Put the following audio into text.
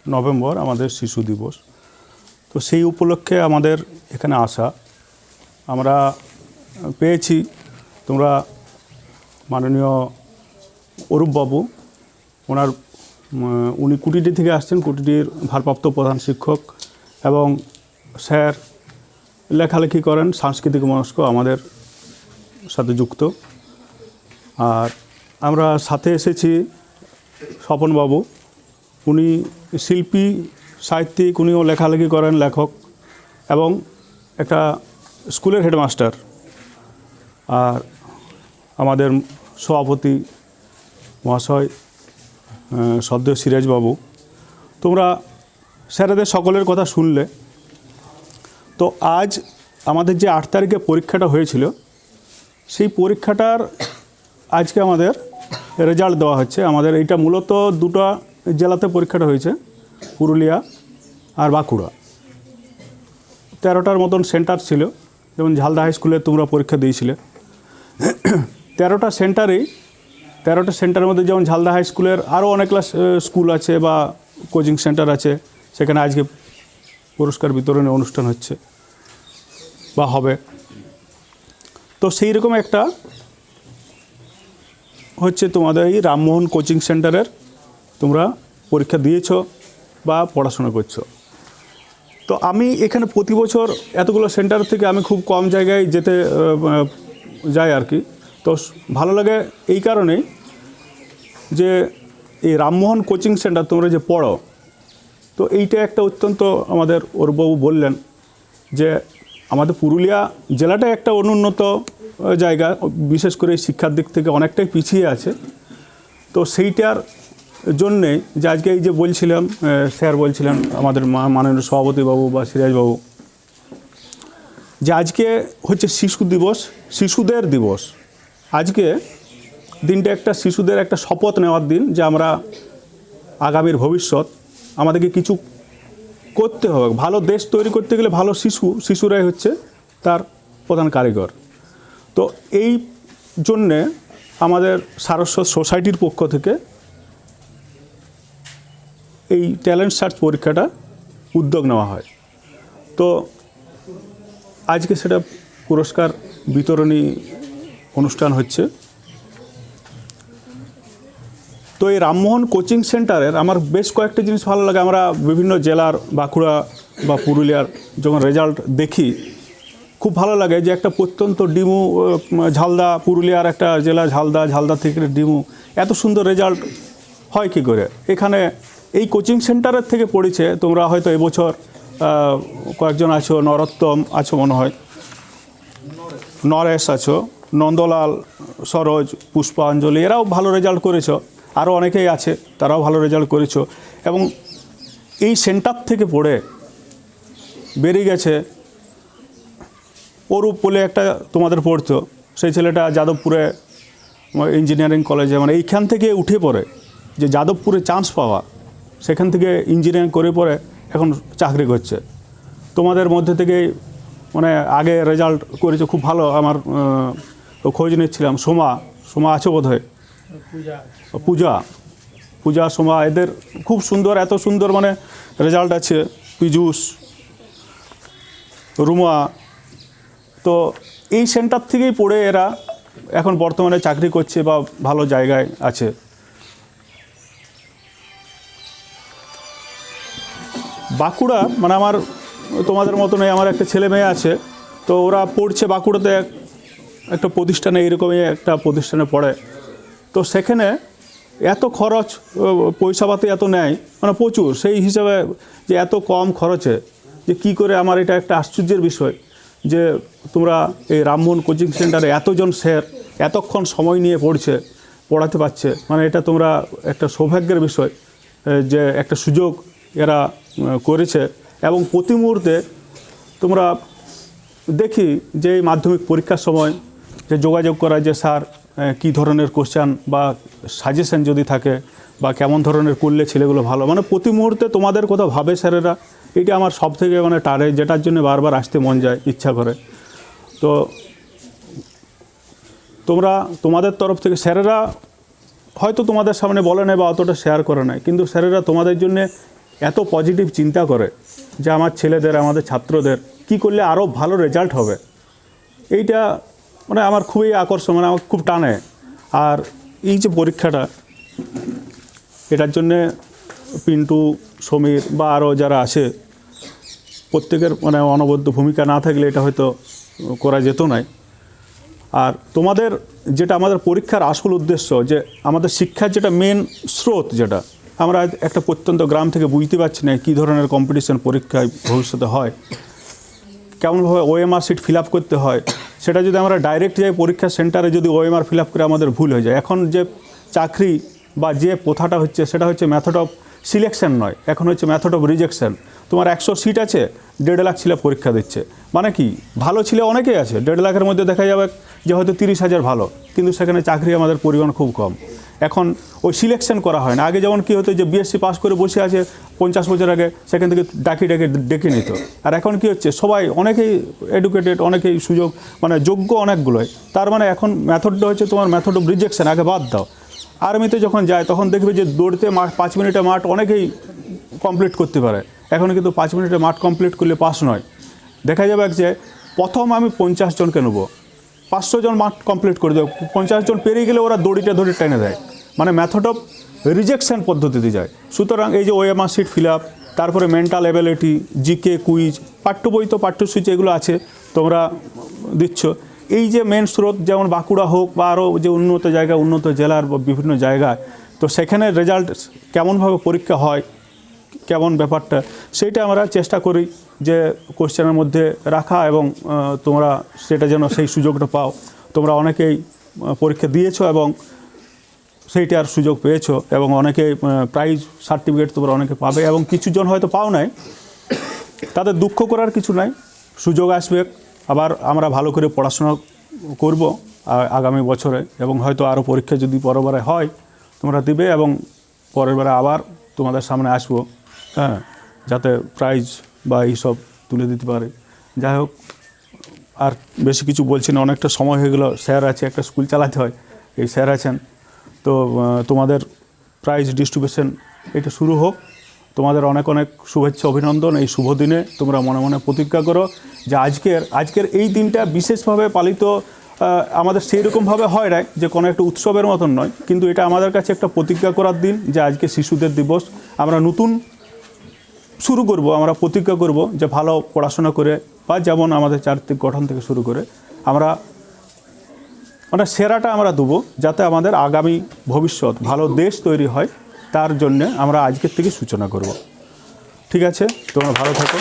November আমাদের শিশু দিবস। তো সেই উপলক্ষে আমাদের এখানে আসা, আমরা পেয়েছি তোমরা মাননীয় অরূপবাবু, উনি কুটিটি থেকে আসছেন, কুটিটির ভারপ্রাপ্ত প্রধান শিক্ষক, এবং স্যার লেখালেখি করেন, সাংস্কৃতিক মনস্ক, আমাদের সাথে যুক্ত। আর আমরা সাথে এসেছি স্বপনবাবু, উনি শিল্পী, সাহিত্যিক, উনিও লেখালেখি করেন, লেখক এবং একটা স্কুলের হেডমাস্টার। আর আমাদের সভাপতি মহাশয় সদ্য সিরাজবাবু। তোমরা স্যারেদের সকলের কথা শুনলে। তো আজ আমাদের যে 8 তারিখে পরীক্ষাটা হয়েছিল, সেই পরীক্ষাটার আজকে আমাদের রেজাল্ট দেওয়া হচ্ছে। আমাদের এইটা মূলত 2টা জেলাতে পরীক্ষাটা হয়েছে, পুরুলিয়া আর বাঁকুড়া। 13টার মতন সেন্টার ছিল, যেমন ঝালদা হাই স্কুলে তোমরা পরীক্ষা দিয়েছিলে। 13টা সেন্টারের মধ্যে যেমন ঝালদা হাই স্কুলের আরও অনেক স্কুল আছে বা কোচিং সেন্টার আছে, সেখানে আজকে পুরস্কার বিতরণের অনুষ্ঠান হচ্ছে বা হবে। তো সেই রকম একটা হচ্ছে তোমাদের এই রামমোহন কোচিং সেন্টারের তোমরা পরীক্ষা দিয়েছো বা পড়াশোনা করছো। তো আমি এখানে প্রতি বছর এতগুলো সেন্টার থেকে আমি খুব কম জায়গায় যেতে যাই আর কি। তো ভালো লাগে এই কারণেই যে এই রামমোহন কোচিং সেন্টার তোমরা যে পড়ো, তো এইটা একটা অত্যন্ত, আমাদের অরূপবাবু বললেন যে আমাদের পুরুলিয়া জেলাটা একটা অনুন্নত জায়গা, বিশেষ করে শিক্ষার দিক থেকে অনেকটাই পিছিয়ে আছে। তো সেইটার জন্যে যে আজকে এই যে বলছিলাম, স্যার বলছিলেন আমাদের মাননীয় সভাপতিবাবু বা সিরাজবাবু, যে আজকে হচ্ছে শিশু দিবস, শিশুদের দিবস। আজকে দিনটা একটা শিশুদের একটা শপথ নেওয়ার দিন, যে আমরা আগামীর ভবিষ্যৎ আমাদেরকে কিছু করতে হবে। ভালো দেশ তৈরি করতে গেলে ভালো শিশুরাই হচ্ছে তার প্রধান কারিগর। তো এই জন্যে আমাদের সারস্বত সোসাইটির পক্ষ থেকে এই ট্যালেন্ট সার্চ পরীক্ষাটা উদ্যোগ নেওয়া হয়। তো আজকে সেটা পুরস্কার বিতরণী অনুষ্ঠান হচ্ছে। তো এই রামমোহন কোচিং সেন্টারের আমার বেশ কয়েকটা জিনিস ভালো লাগে। আমরা বিভিন্ন জেলার, বাঁকুড়া বা পুরুলিয়ার যখন রেজাল্ট দেখি, খুব ভালো লাগে যে একটা প্রত্যন্ত ডিমু, ঝালদা, পুরুলিয়ার একটা জেলা ঝালদা থেকে ডিমু, এত সুন্দর রেজাল্ট হয় কী করে। এখানে এই কোচিং সেন্টারের থেকে পড়েছে। তোমরা হয়তো এবছর কয়েকজন আছো, নরোত্তম আছো মনে হয়, নরেশ আছো, নন্দলাল, সরোজ, পুষ্পাঞ্জলি, এরাও ভালো রেজাল্ট করেছো। আরও অনেকেই আছে, তারাও ভালো রেজাল্ট করেছো। এবং এই সেন্টার থেকে পড়ে বেরিয়ে গেছে অরূপ বলে একটা তোমাদের পড়তো, সেই ছেলেটা যাদবপুরে ইঞ্জিনিয়ারিং কলেজে, মানে এইখান থেকে উঠে পড়ে যে যাদবপুরে চান্স পাওয়া, সেখান থেকে ইঞ্জিনিয়ারিং করে পড়ে এখন চাকরি করছে। তোমাদের মধ্যে থেকে মানে আগে রেজাল্ট করেছে খুব ভালো, আমার খোঁজ নিচ্ছিলাম। সোমা আছে বোধ হয়, পূজা, সোমা, এদের খুব সুন্দর, এত সুন্দর মানে রেজাল্ট আছে। পীযূষ, রুমা, তো এই সেন্টার থেকেই পড়ে এরা এখন বর্তমানে চাকরি করছে বা ভালো জায়গায় আছে। বাঁকুড়া মানে আমার তোমাদের মতনই আমার একটা ছেলে মেয়ে আছে, তো ওরা পড়ছে বাঁকুড়াতে একটা প্রতিষ্ঠানে, এইরকমই একটা প্রতিষ্ঠানে পড়ে। তো সেখানে এত খরচ, পয়সাপাতি এত নেয়, মানে প্রচুর, সেই হিসাবে যে এত কম খরচে, যে কি করে, আমার এটা একটা আশ্চর্যের বিষয় যে তোমরা এই রামমোহন কোচিং সেন্টারে এতজন স্যার এতক্ষণ সময় নিয়ে পড়াতে পারছে, মানে এটা তোমরা একটা সৌভাগ্যের বিষয় যে একটা সুযোগ এরা করেছে। এবং প্রতি মুহূর্তে তোমরা দেখি যে এই মাধ্যমিক পরীক্ষার সময় যে যোগাযোগ করা, যে স্যার কী ধরনের কোশ্চেন বা সাজেশন যদি থাকে বা কেমন ধরনের করলে ছেলেগুলো ভালো, মানে প্রতি মুহূর্তে তোমাদের কথা ভাবে স্যারেরা। এটা আমার সব থেকে মানে টারে, যেটার জন্য বারবার আসতে মন যায়, ইচ্ছা করে। তো তোমাদের তরফ থেকে স্যারেরা হয়তো তোমাদের সামনে বলে নেয় বা অতটা শেয়ার করে নেয়, কিন্তু স্যারেরা তোমাদের জন্য এত পজিটিভ চিন্তা করে যে আমার ছেলেদের, আমাদের ছাত্রদের কি করলে আরও ভালো রেজাল্ট হবে, এইটা মানে আমার খুবই আকর্ষণ, মানে আমার খুব টানে। আর এই যে পরীক্ষাটা, এটার জন্যে পিন্টু, সমীর বা আরও যারা আছে প্রত্যেকের মানে অনবদ্য ভূমিকা না থাকলে এটা হয়তো করা যেত নাই। আর তোমাদের যেটা আমাদের পরীক্ষার আসল উদ্দেশ্য, যে আমাদের শিক্ষার যেটা মেন স্রোত, যেটা আমরা একটা প্রত্যন্ত গ্রাম থেকে বুঝতে পারছি না কী ধরনের কম্পিটিশন পরীক্ষায় ভবিষ্যতে হয়, কেমনভাবে ওএমআর সিট ফিল আপ করতে হয়, সেটা যদি আমরা ডাইরেক্ট যাই পরীক্ষা সেন্টারে, যদি ওএমআর ফিল আপ করে আমাদের ভুল হয়ে যায়। এখন যে চাকরি বা যে প্রথাটা হচ্ছে সেটা হচ্ছে মেথড অফ সিলেকশন নয়, এখন হচ্ছে মেথড অফ রিজেকশন। তোমার 100 সিট আছে, 1.5 লাখ ছেলে পরীক্ষা দিচ্ছে, মানে কি ভালো ছেলে অনেকেই আছে, 1.5 লাখের মধ্যে দেখা যাবে যে হয়তো 30,000 ভালো, কিন্তু সেখানে চাকরি আমাদের পরিমাণ খুব কম। এখন ওই সিলেকশন করা হয় না। আগে যেমন কী হতো, যে বিএসসি পাস করে বসে আছে 50 বছর আগে, সেখান থেকে ডেকে নিত। আর এখন কি হচ্ছে, সবাই অনেকেই এডুকেটেড, অনেকেই সুযোগ মানে যোগ্য অনেকগুলোই। তার মানে এখন মেথডটা হচ্ছে তোমার মেথড অফ রিজেকশন, আগে বাদ দাও। আর্মিতে যখন যায় তখন দেখবে যে দৌড়তে 5 মিনিটে মাঠ অনেকেই কমপ্লিট করতে পারে, এখন কিন্তু 5 মিনিটে মাঠ কমপ্লিট করলে পাস নয়। দেখা যাবে যে প্রথম আমি 50 জনকে নেব, 500 জন মাঠ কমপ্লিট করে দেবো, 50 জন পেরিয়ে গেলে ওরা দড়িটা ধরে টেনে দেয়, মানে মেথড অফ রিজেকশন পদ্ধতিতে যায়। সুতরাং এই যে ওএমআর সিট ফিল আপ, তারপরে মেন্টাল অ্যাবিলিটি, জিকে, কুইজ, পাঠ্য বই তো পাঠ্যসূচি এগুলো আছে তোমরা দিচ্ছ। এই যে মেন স্রোত, যেমন বাঁকুড়া হোক বা আরও যে উন্নত জায়গা, উন্নত জেলার বা বিভিন্ন জায়গায়, তো সেখানে রেজাল্ট কেমনভাবে পরীক্ষা হয়, কেমন ব্যাপারটা, সেইটা আমরা চেষ্টা করি যে কোশ্চেনের মধ্যে রাখা, এবং তোমরা সেটা যেন সেই সুযোগটা পাও। তোমরা অনেকেই পরীক্ষা দিয়েছো এবং সেইটার সুযোগ পেয়েছো, এবং অনেকে প্রাইজ সার্টিফিকেট তোমরা অনেকে পাবে, এবং কিছুজন হয়তো পাও নাই, তাদের দুঃখ করার কিছু নাই, সুযোগ আসবে। আবার আমরা ভালো করে পড়াশোনা করব আগামী বছরে, এবং হয়তো আরও পরীক্ষা যদি পরবারে হয় তোমরা দিবে, এবং পরের বারে আবার তোমাদের সামনে আসবো, হ্যাঁ, যাতে প্রাইজ বা এইসব তুলে দিতে পারে। যাই হোক, আর বেশি কিছু বলছি না, অনেকটা সময় হয়ে গেলো। স্যার আছে, একটা স্কুল চালাতে হয়, এই স্যার আছেন, তো তোমাদের প্রাইজ ডিস্ট্রিবিউশন এটা শুরু হোক। তোমাদের অনেক অনেক শুভেচ্ছা, অভিনন্দন। এই শুভ দিনে তোমরা মনে মনে প্রতিজ্ঞা করো যে আজকের এই দিনটা বিশেষভাবে পালিত আমাদের সেই রকমভাবে হয় না, যে কোনো একটা উৎসবের মতন নয়, কিন্তু এটা আমাদের কাছে একটা প্রতিজ্ঞা করার দিন যে আজকে শিশুদের দিবস, আমরা নতুন শুরু করব। আমরা প্রতিজ্ঞা করব যে ভালো পড়াশোনা করে, বা যেমন আমাদের চারিত্রিক গঠন থেকে শুরু করে আমরা মানে সেরাটা আমরা দেবো, যাতে আমাদের আগামী ভবিষ্যৎ ভালো দেশ তৈরি হয়, তার জন্যে আমরা আজকের থেকে সূচনা করব। ঠিক আছে, তোমরা ভালো থাকো।